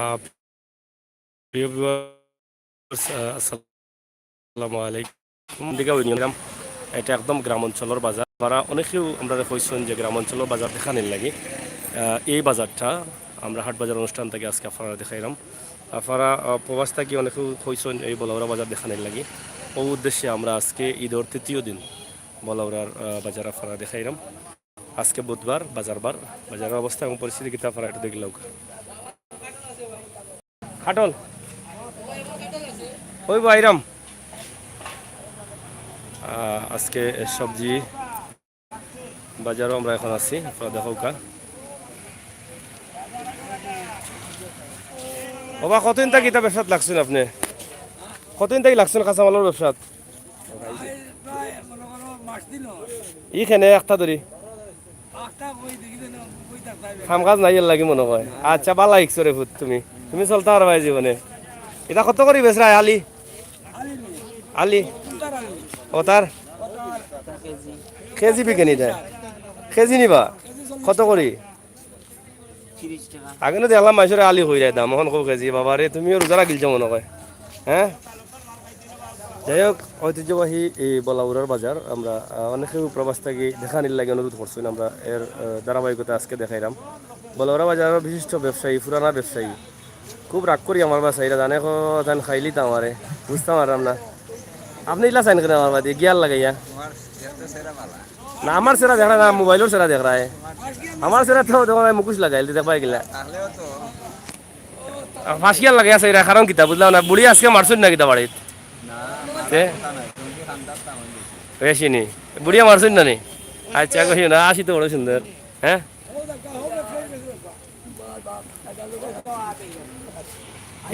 আহ, প্রিয় viewers, আসসালামু আলাইকুম। দিকে ইউনিয়ন এটা একদম গ্রাম অঞ্চলের বাজার। আপনারা অনেকেও আমরা কইছেন যে গ্রাম অঞ্চলের বাজার দেখানির লাগি। এই বাজারটা আমরা হাট বাজার অনুষ্ঠান থেকে আজকে আপনারা দেখাইলাম। আপনারা প্রবাস থাকি অনেকেও কইছেন এই বলাউরা বাজার দেখানির লাগি। ও উদ্দেশ্যে আমরা আজকে ঈদের তৃতীয় দিন বলাউরার বাজার আপনারা দেখাইলাম। আজকে বুধবার বাজারবার বাজারের অবস্থা এবং পরিস্থিতি কিন্তু আপনারা একটু দেখলেও খাটল ওই বাইরাম আজকে সবজি বাজারও আমরা এখন আছি আপনারা দেখো কা বাবা কতদিন থাকি এটা ব্যবসাত লাগছেন আপনি কতদিন থাকি লাগছেন কাঁচামালের ব্যবসাত ইখানে একটা ধরি কাম কাজ নাই এর লাগি মনে হয় আচ্ছা বালা ইকছো রে ভূত তুমি তুমি চলতে পারবা এই জীবনে এটা কত করি বেচরা আলি আলি ও তার কেজি বিকেনি দেয় কেজি নিবা কত করি আগে না দেখলাম মাইসরে আলি হয়ে যায় দাম এখন কো কেজি বাবা রে তুমিও রোজা রাখিলছ মনে হয় হ্যাঁ যাই হোক ঐতিহ্যবাহী এই বলাউরার বাজার আমরা অনেকেও প্রবাস থেকে দেখানির লাগে অনুরোধ করছেন আমরা এর ধারাবাহিকতা আজকে দেখাইলাম বলাউরা বাজারের বিশিষ্ট ব্যবসায়ী পুরানা ব্যবসায়ী খুব রাগ করি আমার বাসাইরা জানে জান খাইলি তো আমারে বুঝতে পারলাম না আপনি ইলা চাইন কেন আমার বাদে গিয়ার লাগাইয়া না আমার সেরা দেখ না মোবাইলের সেরা দেখ রা আমার সেরা তো তোমার মুখোশ লাগাইল দেখ পাই গেলা ফাঁসিয়ার লাগে আছে এরা কারণ কিতা বুঝলাম না বুড়ি আজকে মারছুন না কিতা বাড়িত বেশি নি বুড়িয়া মারছুন না নি আচ্ছা কহি না আসি তো বড় সুন্দর হ্যাঁ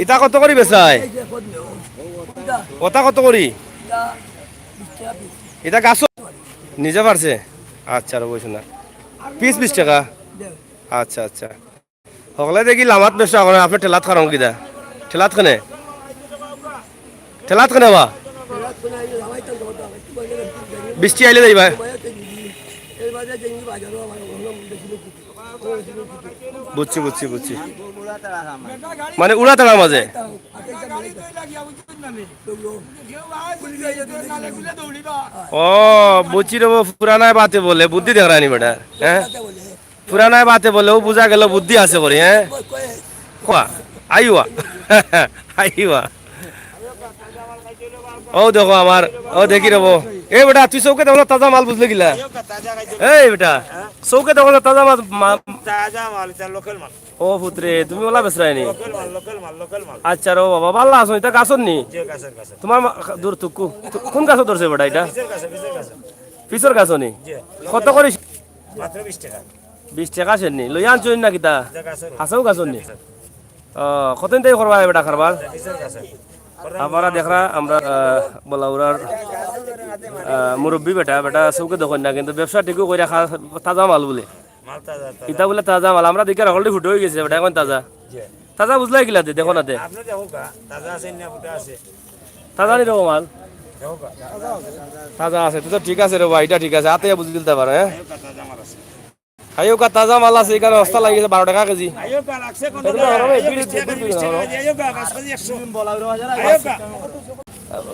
ইটা কত করি বেচাই ওটা কত করি এটা গাছ নিজে পারছে আচ্ছা আর বলছো না পিস 20 টাকা আচ্ছা আচ্ছা সকলে দেখি লামাত বেশ আপনি ঠেলাত খারাম কিদা ঠেলাত খানে ঠেলাত খানে বা বৃষ্টি আইলে যাইবা বুঝছি বুঝছি বুঝছি মানে উড়া তাড়ার মাঝে ও বুঝছি রে পুরানায় বাতে বলে বুদ্ধি দেখ রানি বেটা হ্যাঁ পুরানায় বাতে বলে ও বুঝা গেল বুদ্ধি আছে করি হ্যাঁ কোয়া আইওয়া আইওয়া ও দেখো আমার ও দেখি রবো এ বেটা তুই চৌকে দেখো তাজা মাল বুঝলে গিলা এই বেটা চৌকে দেখো তাজা মাল ও পুত্রে তুমি ওলা বেসরাই নি আচ্ছা রো বাবা ভালো আছো এটা গাছর নি তোমার দূর তুকু কোন গাছ ধরছে বেটা এটা পিছর গাছ নি কত করিস 20 টাকা সেন নি লই আনছো না কিতা হাসাও গাছর নি কতদিন তাই করবা বেটা খারবার আপনারা দেখরা আমরা বলাউরার মুরব্বী বেটা বেটা চৌকে দেখুন না কিন্তু ব্যবসা ঠিকও করে রাখা তাজা মাল বলে ইটা বলে তাজা মাল আমরা দেখে অলরেডি ফুটে হয়ে গেছে বেটা এখন তাজা তাজা বুঝলাই গিলা দেখো না তাজা নি রকম মাল তাজা আছে তো ঠিক আছে রে ভাই এটা ঠিক আছে হাতে বুঝি দিতে পারো হ্যাঁ আইও কা তাজা মাল আছে এখানে অস্তা লাগিয়েছে 12 টাকা কেজি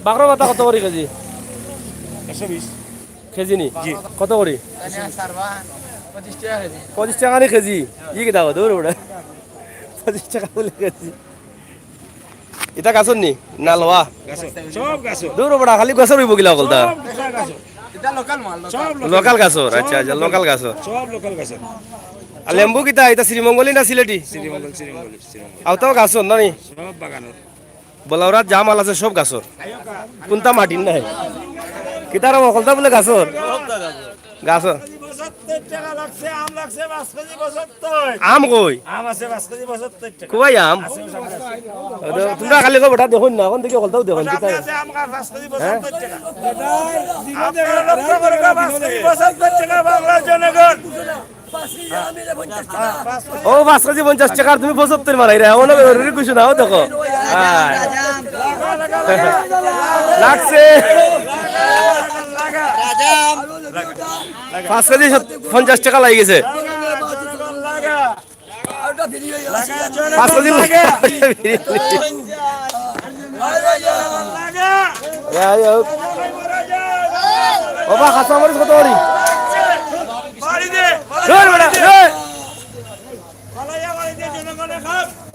বাকরা মাথা কত করে কেজি 120 কেজি নি কত করে 25 টাকা নি কেজি ই কি দাও দূর ওটা 25 টাকা বলে কেজি এটা গাছর নি না লওয়া দূর ওটা খালি গাছর হইব গিলা কলতা লোকাল গাছর আচ্ছা আচ্ছা লোকাল গাছর আর লেম্বু কিতা এটা শ্রীমঙ্গলি না সিলেটি আওতাও গাছর না নি বলাউরাত যা মাল আছে সব গাছর কোনটা মাটির নাই কিতার মকলতা বলে গাছর গাছর আম কই কই আম তোমরা খালি বেটা দেখুন না এখন থেকে কলতাও দেখুন ও 5 কেজি 50 টাকা তুমি 75 মারাই রে অনেক কিছু নাও দেখো লাগছে 5 কেজি 50 টাকা লাগি গেছে 5 কেজি যাই হোক ও বা কাঁচা মরিচ কত করি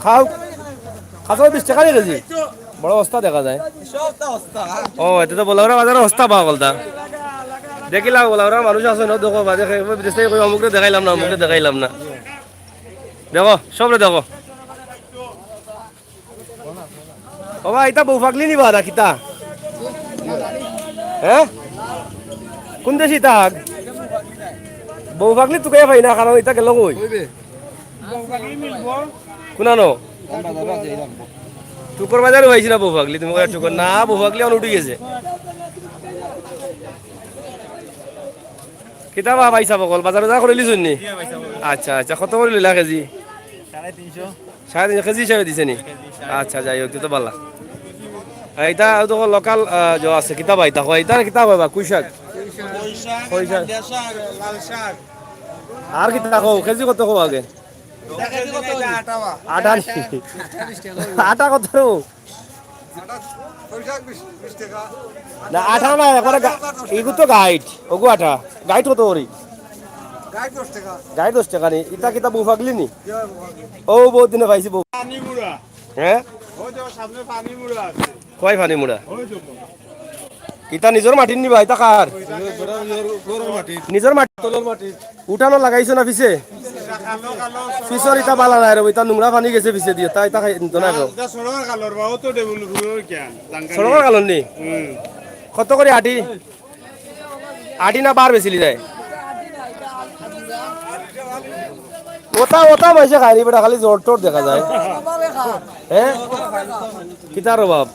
খাও কাঁচা 20 টাকা নিয়ে কেজি বড় অবস্থা দেখা যায় ও এটা তো বলাউরা বাজারে অবস্থা পাওয়া গলতা দেখিলাম বলাউরা মানুষ আছে না দেখো বাজে বিদেশ থেকে অমুকরে দেখাইলাম না অমুকরে দেখাইলাম না দেখো সবরে দেখো ও ভাই এটা বউ পাগলি নিবা না কিতা হ্যাঁ কোন দেশি তাক বউ পাগলি তোকে পাই না কারণ এটা গেল কই কোনানো টুকর বাজারে হয়েছি না বউ পাগলি তুমি টুকর না বউ পাগলি অন উঠে গেছে কিতাবা পাইছা বকল বাজারে যা করে লিছুন নি আচ্ছা আচ্ছা কত করে লিলা কেজি 350 কেজি হিসাবে দিছে নি আচ্ছা যাই হোক তো ভালো এইটা তো লোকাল যে আছে কিতাবা এটা হয় এটা কিতাবা বা কুই শাক আর কিতা কও কেজি কত কও আগে আটা আটা কত না আটা না একবারে এগু তো গাইড ওগু আটা গাইড কত করি গাইড 10 টাকা নি ইটা কিতা বউ পাগলি নি ও বহুত দিনে পাইছি বউ পানি মুড়া হ্যাঁ ও যে সামনে পানি মুড়া আছে কয় পানি মুড়া ইটা নিজর মাটি নিবা ইটা কার নিজর মাটি তলর মাটি উঠানো লাগাইছো না পিছে পিছর ইটা বালা নাই রে ইটা নোংরা পানি গেছে পিছে দিয়ে তাই তা খাই না গো এটা সরকার কালর বা ও তো ডেবল কেন সরকার কালর নি কত করে আটি আটি না বার বেচিলি যায় ওটা ওটা পয়সা খাইনি বেটা খালি জোর টোর দেখা যায় হ্যাঁ কিতার অভাব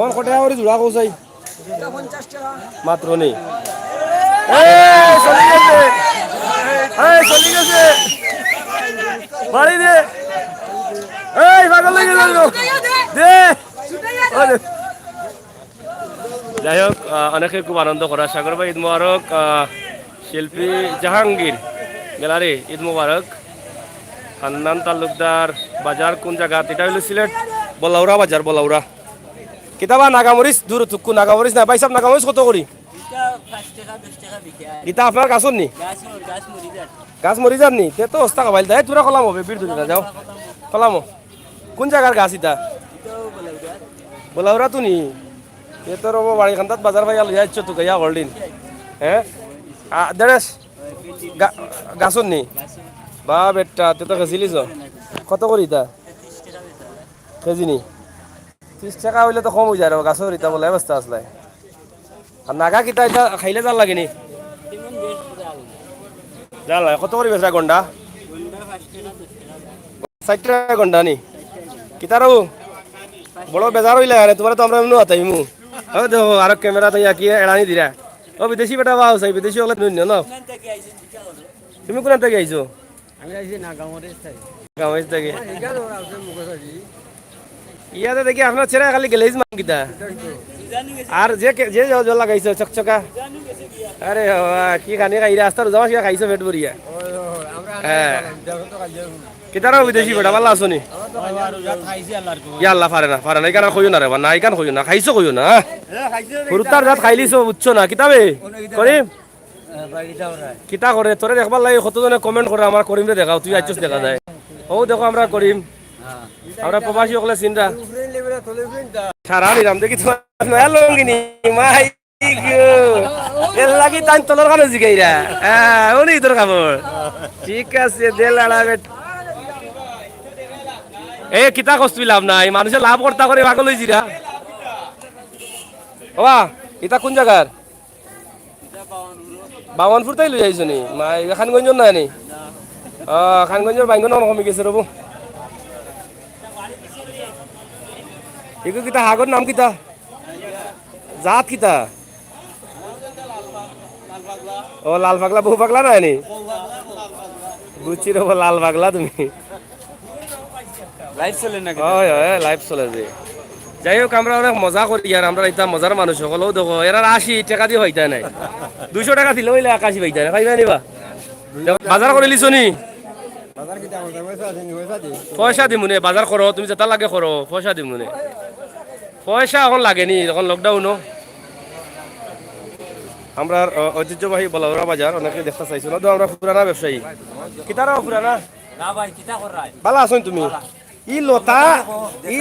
ওর কটা করে জোড়া কৌসাই মাত্র নেই চলি গেছে বাড়ি দে এই পাগল লেগে যাবো দে যাই হোক অনেকে খুব আনন্দ করা সাগর ভাই ঈদ মুবারক শিল্পী জাহাঙ্গীর গ্যালারি ঈদ মুবারক হান্নান তালুকদার বাজার কোন জায়গা এটা হইল সিলেট বলাউরা বাজার বলাউরা কিতাবা নাগামরিচ দূর তুকু নাগামরিচ না ভাই সব নাগামরিচ কত করি এটা আপনার গাছর নি গাছ মরি যান নি তে তো অবস্থা কাবাইল দেয় তোরা কলাম হবে বীর দুটা যাও কলাম কোন জায়গার গাছ এটা বলাউরা তো নি এ তো রব বাড়ি খান্তাত বাজার ভাই আলো যাইছ তো গায়া হলদিন হ্যাঁ দেড়েস গাছর নি বা বেটা তে তো গেছিলিস কত করি তা কেজি নি 30 টাকা হইলে তো কম হয়ে যায় গাছর ইটা বলে অবস্থা আসলে আর নাগা কিতা এটা খাইলে জাল লাগে নি জাল লাগে কত করে বেচরা গন্ডা 60 টাকা গন্ডা নি কিতারও বড় বেজার হইলে আরে তোমার তো আমরা এমনি আতাইমু ও দেখো আর ক্যামেরা তো কি এড়ানি দিরা ও বিদেশি বেটা বাও চাই বিদেশি হলে নুন না তুমি কোন থেকে আইছো আমি আইছি না গাঁওয়ে থেকে ইয়াতে দেখি আপনার ছেড়ে খালি গেলেইজ মান কিতা আর যে যে জল লাগাইছো চকচকা আরে কি খানি খাই রাস্তার যাওয়া কি খাইছো পেট ভরিয়া হ্যাঁ কিতারা বিদেশি বেটা ভালো আছো নি ইয়া আল্লাহ পারে না এখানে কইও না রে না এখানে কইও না খাইছো কইও না হুরুতার জাত খাইলিছো বুঝছো না কিতাবে করিম কিতা করে তোরে দেখবার লাগে কতজনে কমেন্ট করে আমার করিম রে দেখাও তুই আইছস দেখা যায় ও দেখো আমরা করিম আমরা প্রবাসী হলে চিন্তা সারা নিলাম দেখি তোমার নয়া লঙ্গিনি মাই এর লাগি তাই তলর কানে জিগাইরা হ্যাঁ উনি তোর কাপড় ঠিক আছে দে লাড়াবে এ কিতা কষ্ট লাভ নাই মানুষের লাভ কর্তা করে ভাগল হইছিরা বাবা এটা কোন জায়গার বামনপুর তাই লই যাইছো নি মা খানগঞ্জ নাই নি খানগঞ্জের বাইঙ্গন কমে গেছে রবো এগুলো কিতা হাগর নাম কিতা জাত কিতা ও লাল পাগলা বহু পাগলা নাই নি বুঝছি রব লাল পাগলা তুমি লাইভ চলে না হয় হয় লাইভ চলে যে যাই হোক আমরা অনেক মজা করি আর আমরা এটা মজার মানুষ সকলেও দেখো এরা 80 টাকা দিয়ে হইতা নাই 200 টাকা দিলে হইলে 81 হইতা না খাইবা নিবা বাজার করে লিছো নি পয়সা দিমুনে বাজার করো তুমি যেটা লাগে করো পয়সা দিমুনে পয়সা এখন লাগেনি এখন লকডাউনও আমরা ঐতিহ্যবাহী বলাউরা বাজার অনেকে দেখতে চাইছো না তো আমরা পুরানা ব্যবসায়ী কিতারাও পুরানা না ভাই কিতা করাই ভালো আছো তুমি ই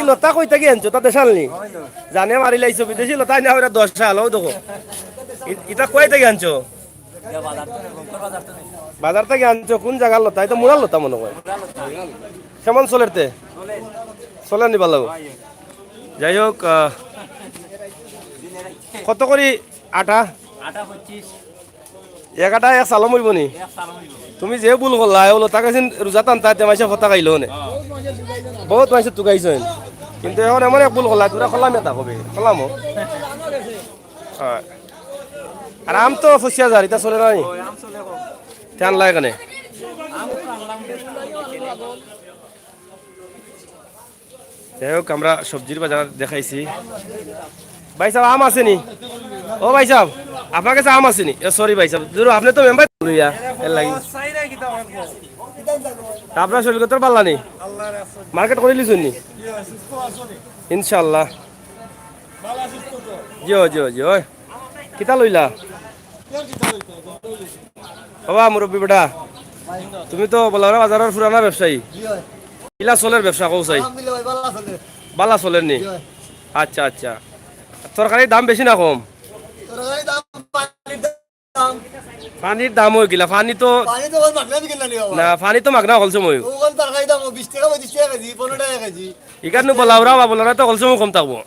লতা কই থেকে আনছো তা দেশাল নি জানে মারি লাইছো বিদেশি লতা না ওরা 10 সাল ও দেখো এটা কই থেকে আনছো বাজার থেকে আনছো কোন জায়গার লতা এটা মুরাল লতা মনে হয় কেমন চলেরতে চলে নি ভালো যাই হোক কত করি আটা এক আটা এক চালো মরিব নি তুমি যে ভুল করলা ওলো তাকে রোজা টানতা তেমাইছে ফটা খাইলো নে বহুত মাইছে টুকাইছেন কিন্তু এখন এমন এক ভুল করলা তোরা খলাম এটা কবে খলাম আর আম তো ফসিয়া যার এটা চলে নাই ধ্যান লাগে কেনে যাই হোক আমরা সবজির বাজার দেখাইছি ভাই সাহেব আম আছে নি ও ভাই সাহেব আপনার কাছে আম আছে নি সরি ভাই সাহেব জরুর আপনি তো মেম্বার লইয়া এর লাগি আপনার শরীর কত পাল্লা নি মার্কেট করে লিছুন নি ইনশাল্লাহ জিও জিও জিও কিতা লইলা বাবা মুরব্বী বেটা তুমি তো বলারা বাজারের পুরানা ব্যবসায়ী কিলা চলের ব্যবসা কৌসাই বালা চলের নি আচ্ছা আচ্ছা তরকারির দাম বেশি না কম পানির দাম হয়ে গেলা পানি তো না পানি তো মাগনা হলছে মই এখানে বলাওরা বা বলারা তো হলছে মই কম থাকবো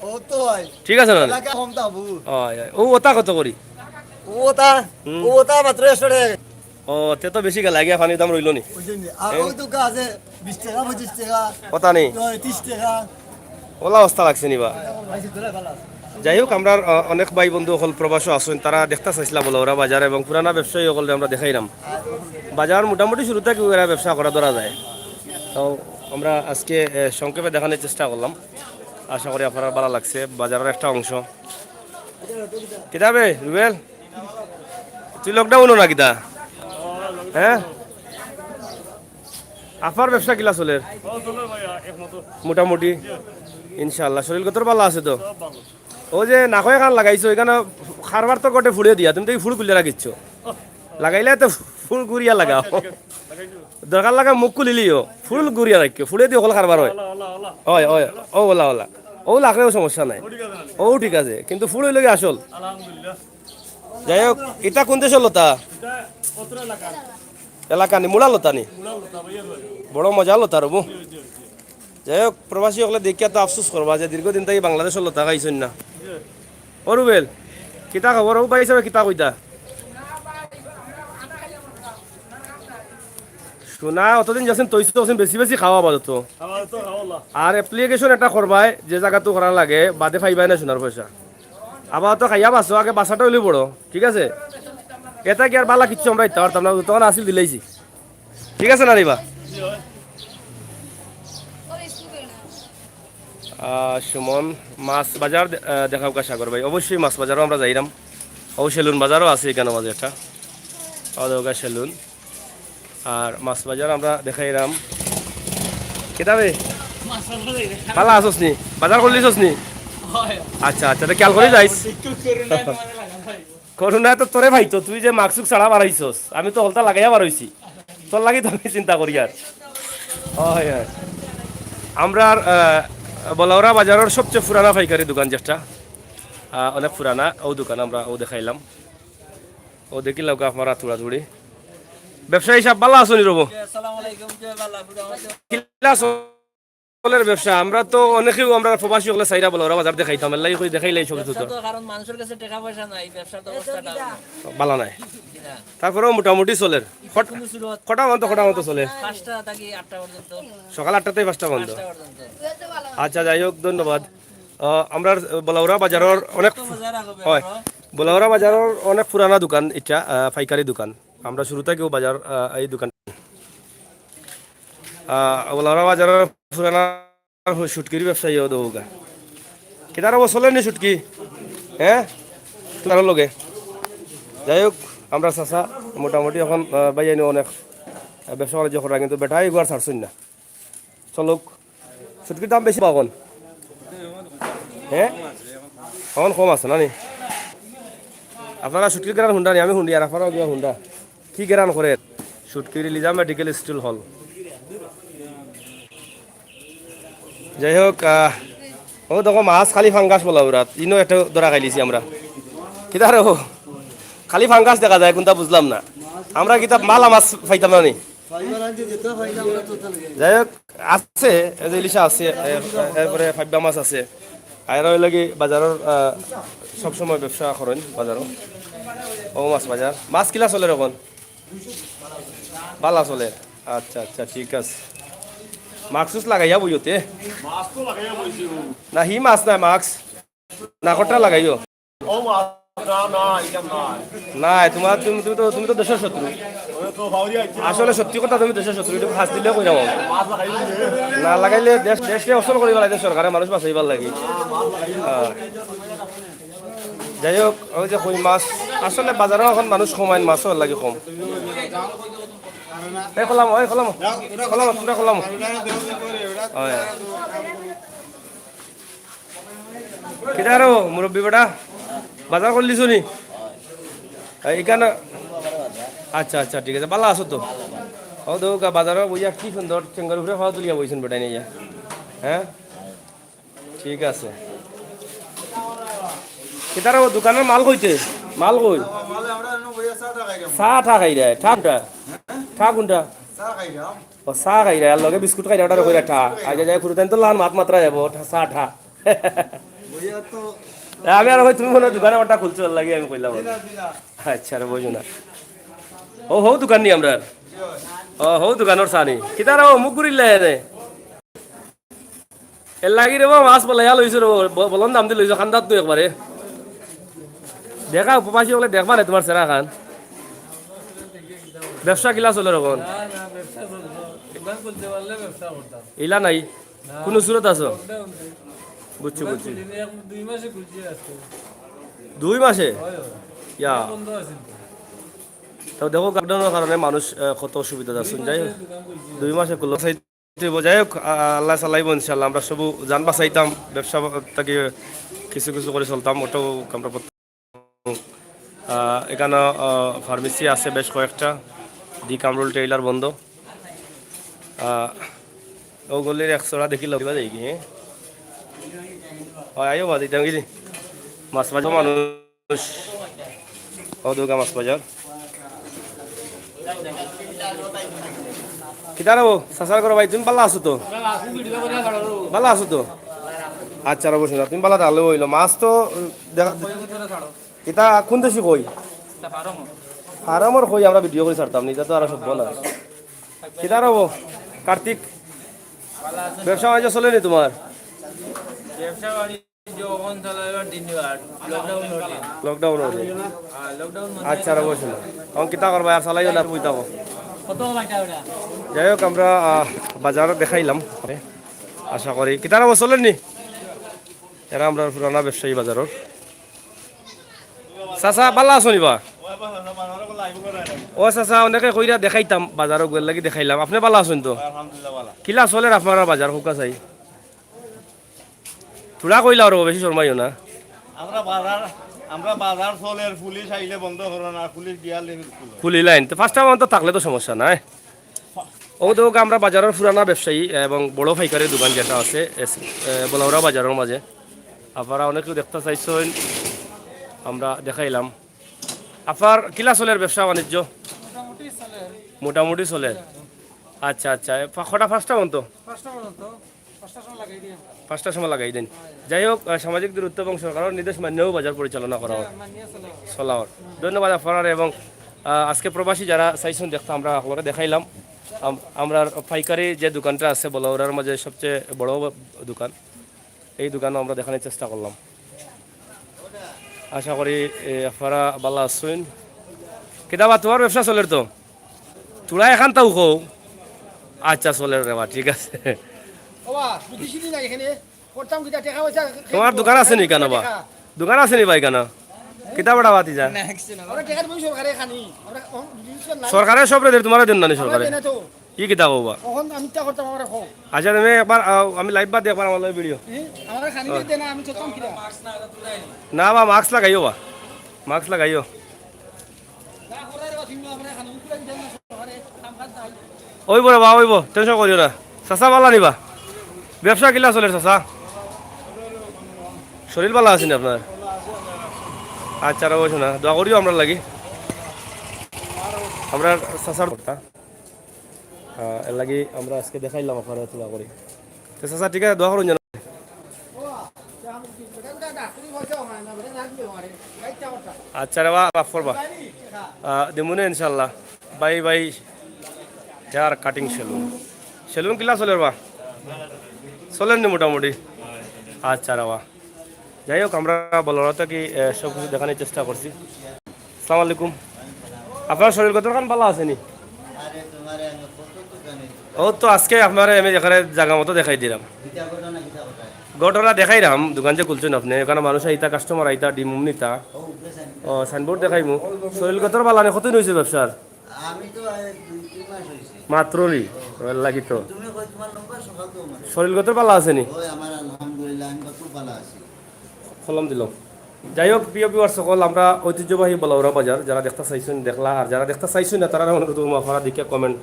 ঠিক আছে না ও ওটা কত করি ও তে তো বেশি গেল লাগে পানির দাম রইল নি ওটা নেই ওলা অবস্থা লাগছে নিবা যাই হোক আমরা অনেক ভাই বন্ধু সকল প্রবাসও আছেন তারা দেখতে চাইছিলাম বলে ওরা বাজার এবং পুরানা ব্যবসায়ী সকলে আমরা দেখাইলাম বাজার মোটামুটি শুরুতে কি ওরা ব্যবসা করা ধরা যায় তো আমরা আজকে সংক্ষেপে দেখানোর চেষ্টা করলাম আশা করি আপনার ভালো লাগছে বাজারের একটা অংশ কিতাবে রুবেল তুই লকডাউনও না কিতা হ্যাঁ আপনার ব্যবসা কিলা চলে মোটামুটি ইনশাল্লাহ শরীর কত ভালো আছে তো ও যে নাকয়ে কান লাগাইছো এখানে খারবার তো গোটে ফুড়ে দিয়া তুমি তো ফুল খুলে রাখিচ্ছ লাগাইলে তো ফুল গুড়িয়া লাগাও দরকার লাগা মুখ খুলিলিও ফুল গুড়িয়া রাখিও ফুলে দিয়ে হল খারবার হয় হয় হয় ও ওলা ওলা ও লাগলেও সমস্যা নাই ও ঠিক আছে কিন্তু ফুল হইলে আসল যাই হোক এটা কোন দেশের লতা এলাকা নি মূলা লতা নি বড় মজা লতা রবু যাই হোক প্রবাসী সকলে দেখিয়া তো আফসোস করবা যে দীর্ঘদিন থেকে বাংলাদেশের লতা খাইছেন না ও রুবেল কিতা খবর ও পাইছে কিতা কইতা শোনা অতদিন যাচ্ছেন তৈছি তো বেশি বেশি খাওয়া বাজত আর এপ্লিকেশন একটা করবাই যে জায়গা তো করা লাগে বাদে পাইবাই না সোনার পয়সা আবার তো খাইয়া বাসো আগে বাসাটা হইলে বড় ঠিক আছে এটা কি আর বালা কিচ্ছু আমরা ইত্যা পারতাম না তখন আসিল দিলেইছি ঠিক আছে না রিবা সুমন মাছ বাজার দেখাও কা সাগর ভাই অবশ্যই মাছ বাজারও আমরা যাইলাম ও সেলুন বাজারও আছে এখানে মাঝে একটা অদৌকা সেলুন আর মাছ বাজার আমরা দেখাইলাম কিতাবে ভালো আসোস নি বাজার করলিস নি আচ্ছা আচ্ছা তো খেয়াল করে যাইস করোনা তো তোরে ভাই তো তুই যে মাস্ক ছাড়া বাড়াইছস আমি তো হলতা লাগাইয়া বাড়াইছি তোর লাগি তো আমি চিন্তা করি আর হয় হয় আমরা বলাউরা বাজারের সবচেয়ে পুরানা পাইকারি দোকান যেটা অনেক পুরানা ও দোকান আমরা ও দেখাইলাম ও দেখিলাম আপনারা তুড়াতুড়ি ব্যবসা হিসাব ভালো আছো নি রবো ফলের ব্যবসা আমরা তো অনেকেও আমরা প্রবাসী হলে চাইরা বলাউরা বাজার দেখাইতাম এলাই কই দেখাইলাই সব কিছু তো কারণ মানুষের কাছে টাকা পয়সা নাই ব্যবসার অবস্থাটা ভালো নাই তারপরেও মোটামুটি চলে কটা মতো চলে 5টা থেকে 8টা পর্যন্ত সকাল 8টা থেকে 5টা বন্ধ আচ্ছা যাই হোক ধন্যবাদ আমরা বলাউরা বাজারের অনেক হয় বলাউরা বাজারের অনেক পুরানা দোকান এটা পাইকারি দোকান আমরা শুরু থেকেও বাজার এই দোকান বলাউরা বাজারের পুরানা শুটকির ব্যবসায়ী দৌগা কেদার চলেন নি ছুটকি হ্যাঁ তোমার লগে যাই হোক আমরা চাষা মোটামুটি এখন বাইয়ানি অনেক ব্যবসা বাণিজ্য করা কিন্তু বেটাই এগুলো ছাড়ছুন না চলুক ছুটকির দাম বেশি পাবন হ্যাঁ এখন কম আছে না নি আপনারা ছুটকির গেরান হুন্ডা নি আমি হুন্ডি আর আপনারাও গিয়া হুন্ডা কি গেরান করে ছুটকির লিজা মেডিকেল স্টিল হল যাই হোক ও দেখো মাছ খালি ফাঙ্গাস বলা ওরা ইনো একটা ধরা খাইলিছি আমরা কিতার খালি ফাঙ্গাস দেখা যায় কোনটা বুঝলাম না আমরা কিতাব মালা মাছ পাইতাম না নি যাই হোক আছে এই যে ইলিশা আছে এরপরে ফাইবা মাছ আছে আর ওই লাগি বাজারের সবসময় ব্যবসা করেন বাজারও ও মাছ বাজার মাছ কিলা চলে এখন বালা চলে আচ্ছা আচ্ছা ঠিক আছে মাস্ক লাগাইয়া বইতে না হি মাছ নাই মাস্ক না কটা লাগাইও নাই তোমার তুমি তো দেশের শত্রু আসলে সত্যি কথা তুমি দেশের শত্রু এটা ফাঁস দিলে কই যাবো না লাগাইলে দেশকে অসল করিব লাগে সরকারে মানুষ বাঁচাইবার লাগে যাই হোক ওই যে কই মাছ আসলে বাজারে এখন মানুষ কমায় মাছও লাগে কম এই খোলাম তোমরা খোলাম কেটা আরো মুরব্বী বেটা বাজার করলিস নি এইখানে আচ্ছা আচ্ছা ঠিক আছে ভালো আছো তো ও দৌকা বাজারও বইয়া কি সুন্দর চেঙ্গার উপরে খাওয়া তুলিয়া বইছেন বেটাই নিয়ে হ্যাঁ ঠিক আছে কেটার দোকানের মাল কইতে মাল কই চাহ ঠা খাই রে ঠাকটা ঠা কোনটা ও চাহ খাই রে আর লগে বিস্কুট খাই ওটা কইরা ঠা আগে যাই খুঁড়তেন তো লান মাত মাত্রা যাব চাহ ঠা আমি আর তুমি মনে দোকানে ওটা খুলছো লাগে আমি কইলাম আচ্ছা রে বুঝো না ও হো দোকান নি আমরা ও হো দোকানের চানি কিতার মুখ ঘুরিলে রে এর লাগি রে মাছ বলাইয়া লইছো রে বলন দাম দি লইছো খান্দাত তুই একবারে দেখা উপবাসী বলে দেখবা না তোমার সেরা খান ব্যবসা কিলা চলে রকম ইলা নাই কোন সুরত আছো বুঝছি 2 মাসে ইয়া তো দেখো লকডাউনের কারণে মানুষ কত অসুবিধা যাচ্ছে যাই হোক 2 মাসে করলো যাই হোক আল্লাহ চালাইব ইনশাল্লাহ আমরা সব জান বাঁচাইতাম ব্যবসা থেকে কিছু কিছু করে চলতাম ওটাও আমরা এখানে ফার্মেসি আছে বেশ কয়েকটা দি কামরুল টেইলার বন্ধ ওগুলির 100টা দেখি লগবা যাই কি আইও বাদ দিতাম কি মাছ বাজার মানুষ ও দুর্গা মাছ বাজার কিতা রে সাসার করো ভাই তুমি ভালো আছো তো ভালো আছো তো আচ্ছা রে বসে তুমি ভালো তাহলে হইলো মাছ তো কিতা কোন দেশি কই ফার্মর কই আমরা ভিডিও করে ছাড়তাম নি তো আর সব বলা কিতা রে কার্তিক ব্যবসা বাণিজ্য চলে নি তোমার লকডাউন আচ্ছা রে বসে এখন কিতা করবা আর চালাই না বইতাব যাই হোক আমরা বাজারে দেখাইলাম আশা করি কিতা রে চলেন নি এরা আমরা পুরানা ব্যবসায়ী বাজারের চাচা ভালো আছো নিবা ও চাচা অনেকে কইরা দেখাইতাম বাজারও গেল লাগি দেখাইলাম আপনি ভালো আছেন তো কিলা চলে আপনার বাজার হুকা চাই তোরা কইলা আর বেশি শর্মাইও না আমরা বাজার চলের পুলিশ আইলে বন্ধ করো না পুলিশ গিয়ালে খুলি লাইন তো ফার্স্ট টাইম তো থাকলে তো সমস্যা নাই ও তো আমরা বাজারের পুরানা ব্যবসায়ী এবং বড় পাইকারি দোকান যেটা আছে বলাউরা বাজারের মাঝে আপনারা অনেকেও দেখতে চাইছেন আমরা দেখাইলাম আপনার কিলা চলের ব্যবসা বাণিজ্য মোটামুটি চলে আচ্ছা আচ্ছা কটা ফার্স্টটা পর্যন্ত 5টার সময় লাগাই দেন যাই হোক সামাজিক দূরত্ব এবং সরকারের নির্দেশ মান্যও বাজার পরিচালনা করা হয় চলাওয়ার ধন্যবাদ আপনার এবং আজকে প্রবাসী যারা চাইছেন দেখতে আমরা আপনারা দেখাইলাম আমরা পাইকারি যে দোকানটা আছে বলাউরার মাঝে সবচেয়ে বড় দোকান এই দোকানও আমরা দেখানোর চেষ্টা করলাম আশা করি আপনারা ভালো আছেন কেদাবা তোমার ব্যবসা চলের তো তোরা এখান তাও কো আচ্ছা চলের রেবা ঠিক আছে করতাম কিটা টাকা পয়সা তোমার দোকান আছে নি কেন বা দোকান আছে নি ভাই কেন কিতা বড়া বাতি যা আমরা টাকা বই সরকারে খানি আমরা জিনিস নাই সরকারের সব রে তোমার দেন না নি আমরা সরকারে দেনা তো কি কিতা কবা কখন আমি তা করতাম আমরা খো আচ্ছা তুমি একবার আমি লাইভ বাদ একবার আমার ভিডিও আমরা খানি দেনা আমি চলতাম কিটা না বা মাস্ক লাগাইও বা মাস্ক লাগাইও না করে রে কিন্তু আমরা খানি উঠলে দেনা সরকারে কাম কাজ নাই ওইব রে বা ওইব টেনশন করিও না চাচা পালা নিবা ব্যবসা কিলা চলে চাচা শরীর ভালো আছে নি আপনার আচ্ছা রয়েছে না দোয়া করিও আমরা লাগি আমরা চাচার কথা এর লাগি আমরা আজকে দেখাইলাম আপনারা দোয়া করি তো চাচা ঠিক আছে দোয়া করুন যেন আচ্ছা রে বা মাফ করবা দিমুনে ইনশাল্লাহ bye bye hair cutting salon salon কিলা চলে বা চলেন নি মোটামুটি আচ্ছা রে বা যাই হোক আমরা বলতে কি সব কিছু দেখানোর চেষ্টা করছি আসসালামু আলাইকুম আপনার শরীর কত খান ভালো আছে নি ও তো আজকে আপনার আমি এখানে জায়গা মতো দেখাই দিলাম ঘটনা দেখাই রাম দোকান যে খুলছেন আপনি এখানে মানুষ আইতা কাস্টমার আইতা ডিমুম নিতা ও সাইনবোর্ড দেখাইমু শরীর কত ভালো আনে কতদিন হয়েছে ব্যবসার আমি তো 2-3 মাস হইছে মাত্রই লাগি তো তুমি কই তোমার নম্বর সকাল তো মানে শরীর কত ভালো আছে নি ওই আমার আলহামদুলিল্লাহ আমি কত ভালো আছি সালাম দিলাম যাই হোক প্রিয় বিওয়ার সকল আমরা ঐতিহ্যবাহী বলাউরা বাজার যারা দেখতে চাইছেন দেখলা আর যারা দেখতে চাইছেন না তারা অনুরোধ করবো আপনারা দিকে কমেন্ট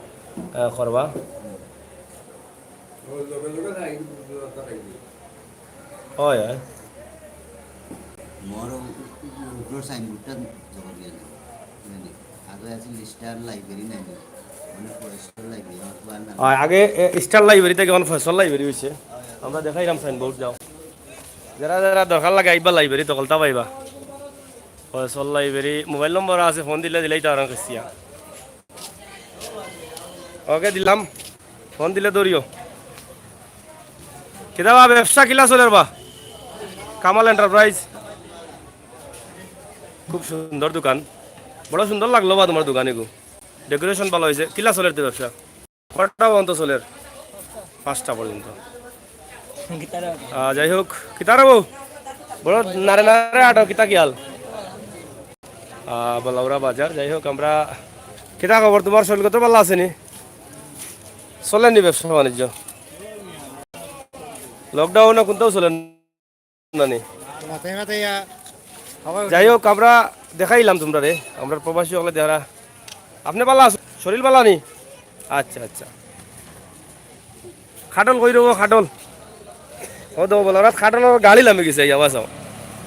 করবা হয় হয় মোর উপর সাইনবোর্ডটা জমা দিয়ে না মানে আগে আছে লিস্টার লাইব্রেরি নাই মানে ফরেস্টার লাইব্রেরি আমার তো আর না আগে স্টার লাইব্রেরি থেকে এখন ফসল লাইব্রেরি হয়েছে আমরা দেখাইলাম সাইনবোর্ড যাও যারা যারা দরকার লাগে আইবা লাইব্রেরি তকলতা পাইবা ফসল লাইব্রেরি মোবাইল নম্বর আছে ফোন দিলে দিলেই তার কেসিয়া ওকে দিলাম ফোন দিলে দৌড়িও কিতাবা ব্যবসা কিলা চলে বা কামাল এন্টারপ্রাইজ খুব সুন্দর দোকান বড় সুন্দর লাগলো বা তোমার দোকানে গো ডেকোরেশন ভালো হয়েছে কিলা চলের তো ব্যবসা কটা পর্যন্ত চলের 5টা পর্যন্ত যাই হোক কিতা রাবো বড় নারে নারে আটো কিতা কি হাল বলাউরা বাজার যাই হোক আমরা কিতা খবর তোমার শরীর কত ভালো আছে নি চলেননি ব্যবসা বাণিজ্য লকডাউনে কোনটাও চলেন না নি মাথায় মাথায় যাই হোক আমরা দেখাইলাম তোমরা রে আমরা প্রবাসী হলে দেখা আপনি পালা শরীর পালা নি আচ্ছা আচ্ছা খাটল কই রব খাটল ও দেবো বলো রাত খাটলের গাড়ি নামে গেছে আওয়াজ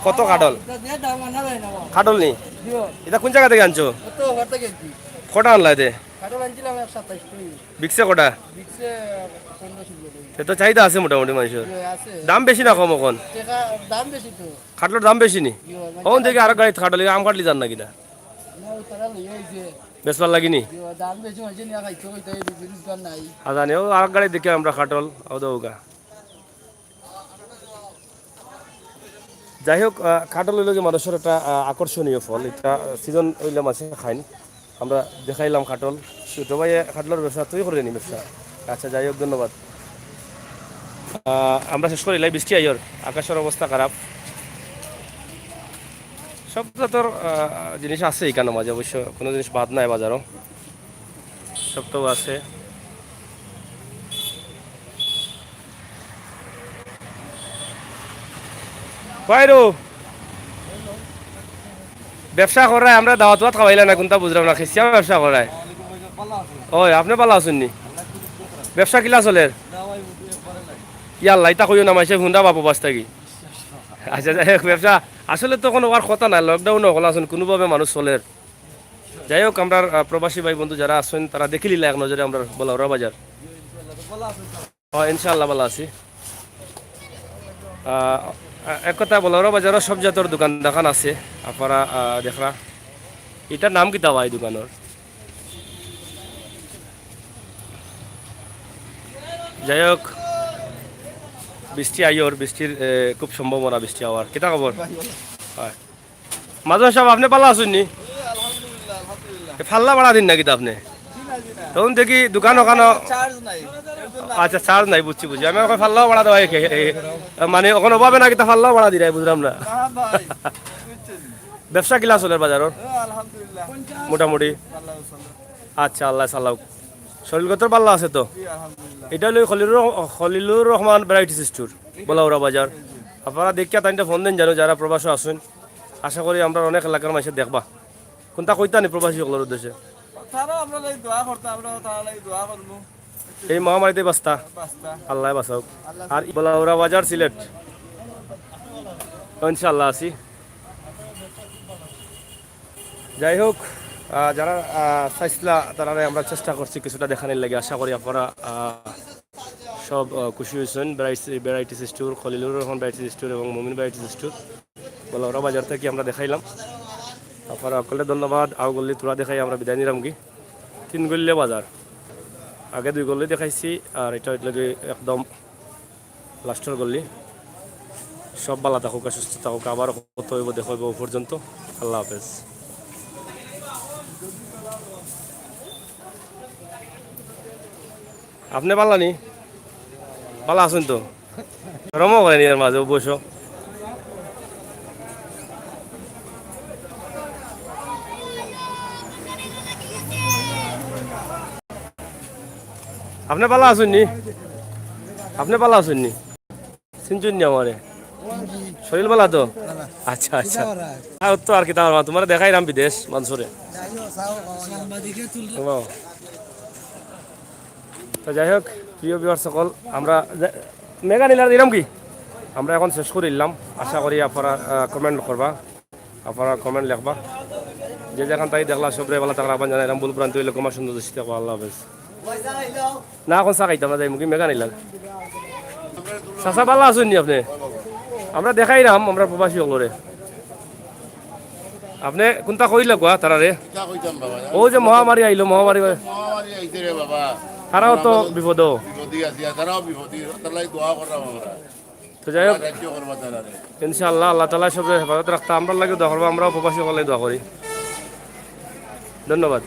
কত খাটল খাটল নি এটা কোন জায়গা থেকে আনছো কটা আনলা এতে বিকছে কটা সে তো চাহিদা আছে মোটামুটি মানুষের দাম বেশি না কম এখন দাম বেশি তো খাটলোর দাম বেশি নি কখন থেকে আরো গাড়ি খাটলি আম কাটলি যান নাকি না বেসবার লাগিনি দাম বেশি হয়েছে না খাইতে হইতে বিজনেস গান নাই আদানি ও আর গাড়ি দেখে আমরা খাটল ও দৌগা যাই হোক খাটল হইল যে মানুষের একটা আকর্ষণীয় ফল এটা সিজন হইলে মাসে খাইন আমরা দেখাইলাম খাটল ছোট ভাই খাটলের ব্যবসা তুই করে নি ব্যবসা আচ্ছা যাই হোক ধন্যবাদ আমরা শেষ করিলাই বৃষ্টি আইয়র আকাশের অবস্থা খারাপ সব জাতের জিনিস আছে এখানে মাঝে অবশ্য কোনো জিনিস বাদ নাই বাজারও সব তো আছে কয়রো ব্যবসা করায় আমরা দাওয়াত খাওয়াইলা না কোনটা বুঝলাম না খেসিয়া ব্যবসা করায় ওই আপনি পালা আসুননি ব্যবসা কিলা চলে ইয়াল্লা ইতা কইও না মাইসে হুন্ডা বাবু বাস থাকি আচ্ছা যাই হোক ব্যবসা আসলে তো কোনো আর কথা নাই লকডাউন হল আসুন কোনোভাবে মানুষ চলে যাই হোক আমরা প্রবাসী ভাই বন্ধু যারা আসেন তারা দেখিলিলা এক নজরে আমরা বলাউরা বাজার ইনশাআল্লাহ ভালো আছি এক কথা বলাউরা বাজারের সব জাতের দোকান দেখান আছে আপনারা দেখরা এটার নাম কিতা ভাই দোকানের যাই হোক বৃষ্টি আইয়র বৃষ্টির খুব সম্ভাবনা বৃষ্টি হওয়ার কিতা খবর হয় মাজন সাহেব আপনি পালা আসুন নি ফাল্লা বাড়া দিন না কিতা আপনি তখন দেখি দোকান ওখানো চার্জ নাই আচ্ছা চার্জ নাই বুঝছি বুঝছি আমি ওখানে ফাল্লাও ভাড়া দেওয়া মানে ওখানে অভাবে না কিতা ফাল্লাও ভাড়া দিলাই বুঝলাম না ভাই ব্যবসা কিলা চলে বাজারের আলহামদুলিল্লাহ মোটামুটি আল্লাহ সাল্লাহ আচ্ছা আল্লাহ সাল্লাহ শরীরগত পাল্লা আছে তো আলহামদুলিল্লাহ এটা হলো খলিলুর রহমান ভ্যারাইটিস স্টোর বলাউরা বাজার আপনারা দেখিয়া তাইটা ফোন দেন জানো যারা প্রবাসী আসুন আশা করি আমরা অনেক এলাকার মানুষের দেখবা কোনটা কইতা নি প্রবাসী সকলের উদ্দেশ্যে তারা আমরা লাই দোয়া করতাম আমরা তারা লাই দোয়া করবো এই মহামারীতে বাস্তা বাস্তা আল্লাহ বাঁচাও আর বলাউরা বাজার সিলেট ইনশাল্লাহ আছি যাই হোক যারা চাইছিলা তারা আমরা চেষ্টা করছি কিছুটা দেখানোর লাগে আশা করি আপনারা সব খুশি হয়েছেন varieties store Khalilur Rahman varieties store এবং মুমিন ভ্যারাইটিস স্টোর বলাউরা বাজার থেকে আমরা দেখাইলাম আপনারা সকলে ধন্যবাদ আও গল্লি তোরা দেখাই আমরা বিদায় নিলাম কি 3 গল্লি বাজার আগে 2 গল্লি দেখাইছি আর এটা লাগে একদম লাস্টের গল্লি সব ভালো থাকুক সুস্থ থাকুক আবার কত হইব দেখাইব পর্যন্ত আল্লাহ হাফেজ আপনি পাল্লা নি পালা আসুন তো রমো করেনি এর মাঝে বসো আপনি পালা আসুন নি আপনি পালা আসুন নি চিনচুন নি আমারে শরীর পালা তো আচ্ছা আচ্ছা তো আর কি তোমার দেখাইলাম বিদেশ মানুষরে তো যাই হোক প্রিয় বিহার সকল আমরা মেগা নিলার দিলাম কি আমরা এখন শেষ করে দিলাম আশা করি আপনারা কমেন্ট করবা আপনারা কমেন্ট লিখবা যে যেখান তাই দেখলা সবরে বেলা থাকলে আবার জানাইলাম ভুল প্রান্ত হইলে কমার সুন্দর দৃষ্টি থাকবো আল্লাহ হাফেজ না এখন চা খাইতাম না যাই মুখে মেগা নিলাম চাচা পাল্লা আসুন নি আপনি আমরা দেখাইলাম আমরা প্রবাসী সকলরে আপনি কোনটা কইলে কোয়া তারারে ও যে মহামারী আইলো মহামারী তারাও তো বিপদ তো যাই হোক ইনশাআল্লাহ আল্লাহ তালা সব হেফাজত রাখতে আমরা লাগে দোয়া করবো আমরাও প্রবাসী সকলে দোয়া করি ধন্যবাদ